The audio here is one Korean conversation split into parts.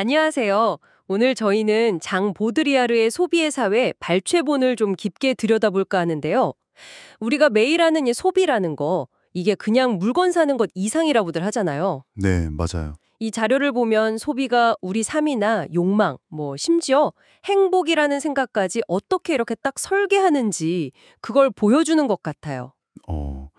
안녕하세요. 오늘 저희는 장 보드리아르의 소비의 사회 발췌본을 좀 깊게 들여다볼까 하는데요. 우리가 매일 하는 이 소비라는 거, 이게 그냥 물건 사는 것 이상이라고들 하잖아요. 네, 맞아요. 이 자료를 보면 소비가 우리 삶이나 욕망, 심지어 행복이라는 생각까지 어떻게 이렇게 딱 설계하는지 그걸 보여주는 것 같아요. 어,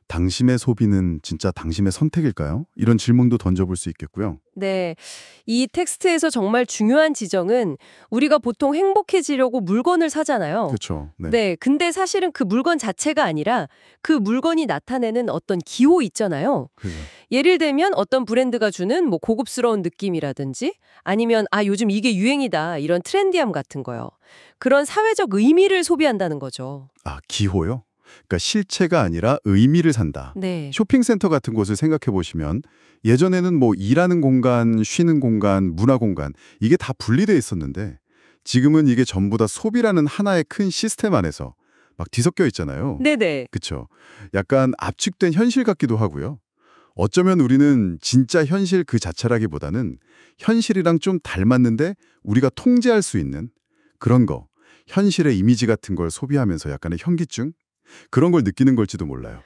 당신의 소비는 진짜 당신의 선택일까요? 이런 질문도 던져볼 수 있겠고요. 네. 이 텍스트에서 정말 중요한 지적은 우리가 보통 행복해지려고 물건을 사잖아요. 그렇죠. 네. 네. 근데 사실은 그 물건 자체가 아니라 그 물건이 나타내는 어떤 기호 있잖아요. 그죠. 예를 들면 어떤 브랜드가 주는 고급스러운 느낌이라든지 아니면 요즘 이게 유행이다. 이런 트렌디함 같은 거요. 그런 사회적 의미를 소비한다는 거죠. 아, 기호요? 그러니까 실체가 아니라 의미를 산다. 네. 쇼핑센터 같은 곳을 생각해 보시면 예전에는 일하는 공간, 쉬는 공간, 문화 공간 이게 다 분리돼 있었는데 지금은 이게 전부 다 소비라는 하나의 큰 시스템 안에서 막 뒤섞여 있잖아요. 네네. 그렇죠. 약간 압축된 현실 같기도 하고요. 어쩌면 우리는 진짜 현실 그 자체라기보다는 현실이랑 좀 닮았는데 우리가 통제할 수 있는 그런 거, 현실의 이미지 같은 걸 소비하면서 약간의 현기증? 그런 걸 느끼는 걸지도 몰라요.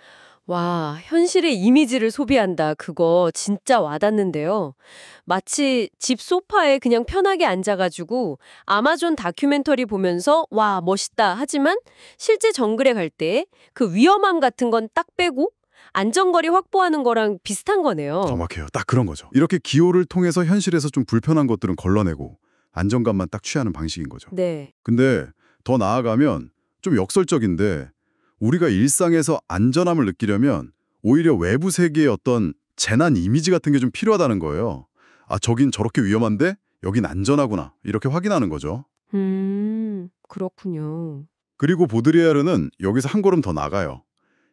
와, 현실의 이미지를 소비한다. 그거 진짜 와닿는데요. 마치 집 소파에 그냥 편하게 앉아가지고 아마존 다큐멘터리 보면서 와, 멋있다. 하지만 실제 정글에 갈 때 그 위험함 같은 건 딱 빼고 안전거리 확보하는 거랑 비슷한 거네요. 정확해요. 딱 그런 거죠. 이렇게 기호를 통해서 현실에서 좀 불편한 것들은 걸러내고 안정감만 딱 취하는 방식인 거죠. 네. 근데 더 나아가면 좀 역설적인데 우리가 일상에서 안전함을 느끼려면 오히려 외부 세계의 어떤 재난 이미지 같은 게 좀 필요하다는 거예요. 아, 저긴 저렇게 위험한데 여긴 안전하구나. 이렇게 확인하는 거죠. 그렇군요. 그리고 보드리아르는 여기서 한 걸음 더 나가요.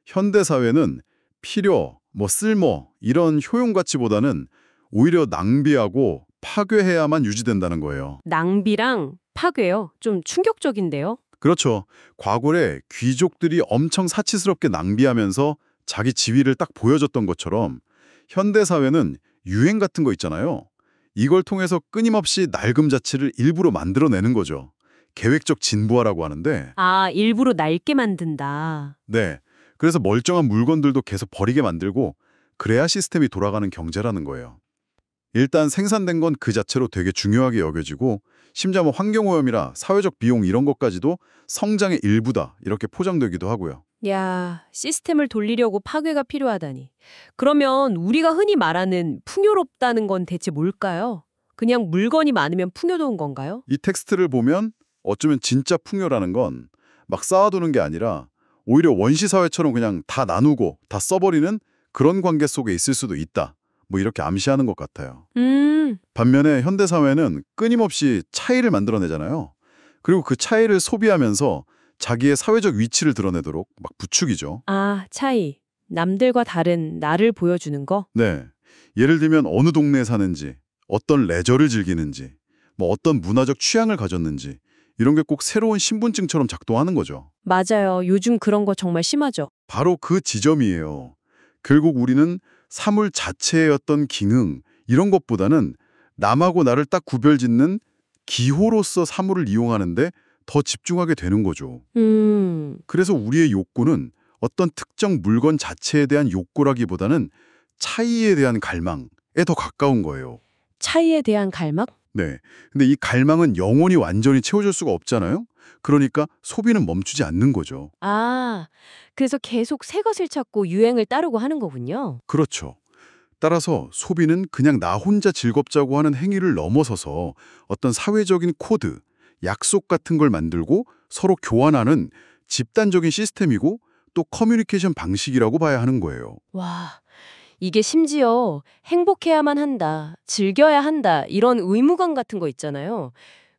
현대 사회는 필요, 쓸모 이런 효용 가치보다는 오히려 낭비하고 파괴해야만 유지된다는 거예요. 낭비랑 파괴요. 좀 충격적인데요. 그렇죠. 과거에 귀족들이 엄청 사치스럽게 낭비하면서 자기 지위를 딱 보여줬던 것처럼 현대 사회는 유행 같은 거 있잖아요. 이걸 통해서 끊임없이 낡음 자체를 일부러 만들어내는 거죠. 계획적 진부화라고 하는데 아, 일부러 낡게 만든다. 네. 그래서 멀쩡한 물건들도 계속 버리게 만들고 그래야 시스템이 돌아가는 경제라는 거예요. 일단 생산된 건 그 자체로 되게 중요하게 여겨지고 심지어 환경오염이라 사회적 비용 이런 것까지도 성장의 일부다 이렇게 포장되기도 하고요. 야, 시스템을 돌리려고 파괴가 필요하다니. 그러면 우리가 흔히 말하는 풍요롭다는 건 대체 뭘까요? 그냥 물건이 많으면 풍요로운 건가요? 이 텍스트를 보면 어쩌면 진짜 풍요라는 건 막 쌓아두는 게 아니라 오히려 원시 사회처럼 그냥 다 나누고 다 써버리는 그런 관계 속에 있을 수도 있다. 이렇게 암시하는 것 같아요. 반면에 현대 사회는 끊임없이 차이를 만들어내잖아요. 그리고 그 차이를 소비하면서 자기의 사회적 위치를 드러내도록 막 부추기죠. 아, 차이. 남들과 다른 나를 보여주는 거? 네. 예를 들면 어느 동네에 사는지, 어떤 레저를 즐기는지, 어떤 문화적 취향을 가졌는지 이런 게 꼭 새로운 신분증처럼 작동하는 거죠. 맞아요. 요즘 그런 거 정말 심하죠. 바로 그 지점이에요. 결국 우리는 사물 자체의 어떤 기능 이런 것보다는 남하고 나를 딱 구별짓는 기호로서 사물을 이용하는데 더 집중하게 되는 거죠. 그래서 우리의 욕구는 어떤 특정 물건 자체에 대한 욕구라기보다는 차이에 대한 갈망에 더 가까운 거예요. 차이에 대한 갈망? 네. 근데 이 갈망은 영원히 완전히 채워줄 수가 없잖아요. 그러니까 소비는 멈추지 않는 거죠. 아, 그래서 계속 새 것을 찾고 유행을 따르고 하는 거군요. 그렇죠. 따라서 소비는 그냥 나 혼자 즐겁자고 하는 행위를 넘어서서 어떤 사회적인 코드, 약속 같은 걸 만들고 서로 교환하는 집단적인 시스템이고 또 커뮤니케이션 방식이라고 봐야 하는 거예요. 와, 이게 심지어 행복해야만 한다, 즐겨야 한다, 이런 의무감 같은 거 있잖아요.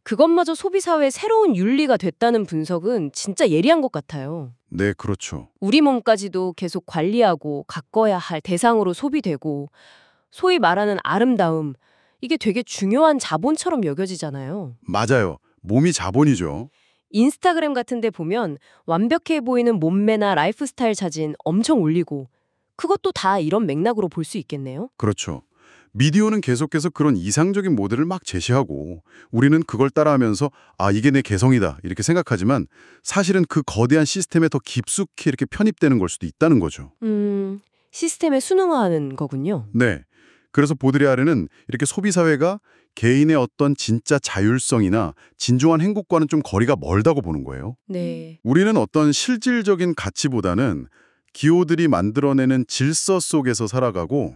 그것마저 소비사회의 새로운 윤리가 됐다는 분석은 진짜 예리한 것 같아요. 네, 그렇죠. 우리 몸까지도 계속 관리하고 가꿔야 할 대상으로 소비되고, 소위 말하는 아름다움, 이게 되게 중요한 자본처럼 여겨지잖아요. 맞아요. 몸이 자본이죠. 인스타그램 같은 데 보면 완벽해 보이는 몸매나 라이프 스타일 사진 엄청 올리고, 그것도 다 이런 맥락으로 볼 수 있겠네요. 그렇죠. 미디어는 계속해서 그런 이상적인 모델을 막 제시하고 우리는 그걸 따라하면서 아, 이게 내 개성이다 이렇게 생각하지만 사실은 그 거대한 시스템에 더 깊숙이 이렇게 편입되는 걸 수도 있다는 거죠. 시스템에 순응하는 거군요. 네. 그래서 보드리아르는 이렇게 소비사회가 개인의 어떤 진짜 자율성이나 진중한 행복과는 좀 거리가 멀다고 보는 거예요. 네. 우리는 어떤 실질적인 가치보다는 기호들이 만들어내는 질서 속에서 살아가고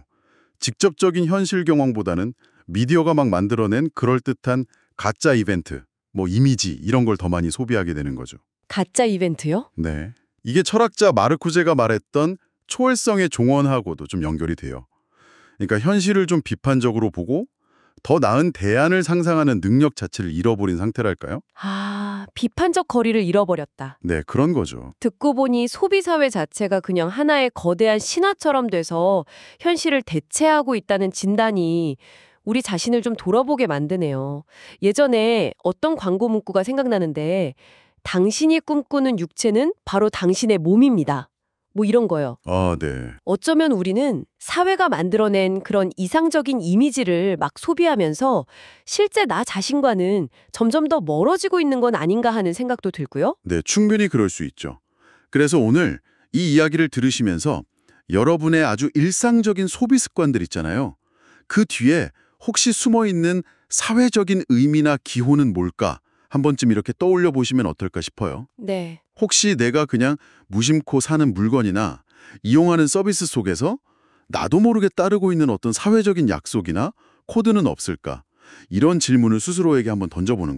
직접적인 현실 경험보다는 미디어가 막 만들어낸 그럴듯한 가짜 이벤트, 뭐 이미지 이런 걸 더 많이 소비하게 되는 거죠. 가짜 이벤트요? 네. 이게 철학자 마르쿠제가 말했던 초월성의 종언하고도 좀 연결이 돼요. 그러니까 현실을 좀 비판적으로 보고 더 나은 대안을 상상하는 능력 자체를 잃어버린 상태랄까요? 비판적 거리를 잃어버렸다. 네, 그런 거죠. 듣고 보니 소비사회 자체가 그냥 하나의 거대한 신화처럼 돼서 현실을 대체하고 있다는 진단이 우리 자신을 좀 돌아보게 만드네요. 예전에 어떤 광고 문구가 생각나는데 당신이 꿈꾸는 육체는 바로 당신의 몸입니다. 뭐 이런 거요. 아, 네. 어쩌면 우리는 사회가 만들어낸 그런 이상적인 이미지를 막 소비하면서 실제 나 자신과는 점점 더 멀어지고 있는 건 아닌가 하는 생각도 들고요. 네, 충분히 그럴 수 있죠. 그래서 오늘 이 이야기를 들으시면서 여러분의 아주 일상적인 소비 습관들 있잖아요. 그 뒤에 혹시 숨어있는 사회적인 의미나 기호는 뭘까? 한 번쯤 이렇게 떠올려 보시면 어떨까 싶어요. 네. 혹시 내가 그냥 무심코 사는 물건이나 이용하는 서비스 속에서 나도 모르게 따르고 있는 어떤 사회적인 약속이나 코드는 없을까? 이런 질문을 스스로에게 한번 던져보는 거죠.